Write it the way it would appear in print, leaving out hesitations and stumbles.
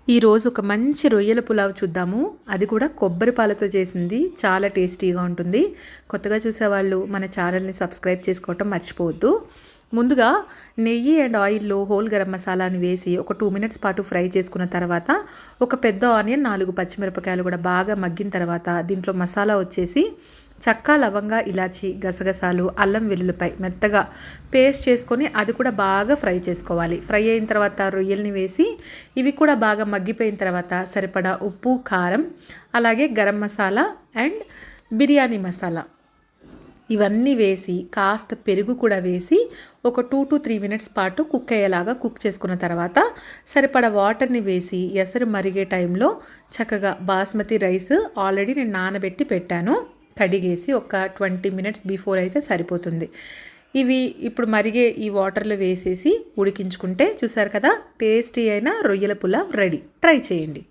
ఈరోజు ఒక మంచి రొయ్యల పులావ్ చూద్దాము. అది కూడా కొబ్బరి పాలతో చేసింది. చాలా టేస్టీగా ఉంటుంది. కొత్తగా చూసేవాళ్ళు మన ఛానల్ని సబ్స్క్రైబ్ చేసుకోవటం మర్చిపోవద్దు. ముందుగా నెయ్యి అండ్ ఆయిల్లో హోల్ గరం మసాలాని వేసి ఒక 2 మినిట్స్ పాటు ఫ్రై చేసుకున్న తర్వాత ఒక పెద్ద ఆనియన్ 4 పచ్చిమిరపకాయలు కూడా బాగా మగ్గిన తర్వాత దీంట్లో మసాలా వచ్చేసి చెక్క, లవంగ, ఇలాచి, గసగసాలు, అల్లం వెల్లుల్లిపాయ మెత్తగా పేస్ట్ చేసుకొని అది కూడా బాగా ఫ్రై చేసుకోవాలి. ఫ్రై అయిన తర్వాత రొయ్యల్ని వేసి ఇవి కూడా బాగా మగ్గిపోయిన తర్వాత సరిపడా ఉప్పు, కారం, అలాగే గరం మసాలా అండ్ బిర్యానీ మసాలా ఇవన్నీ వేసి కాస్త పెరుగు కూడా వేసి ఒక 2 to 3 మినిట్స్ పాటు కుక్ అయ్యేలాగా కుక్ చేసుకున్న తర్వాత సరిపడా వాటర్ని వేసి ఎసరు మరిగే టైంలో చక్కగా బాస్మతి రైస్ ఆల్రెడీ నేను నానబెట్టి పెట్టాను. కడిగేసి ఒక 20 మినిట్స్ బిఫోర్ అయితే సరిపోతుంది. ఇవి ఇప్పుడు మరిగే ఈ వాటర్లో వేసేసి ఉడికించుకుంటే చూసారు కదా, టేస్టీ అయిన రొయ్యల పులావ్ రెడీ. ట్రై చేయండి.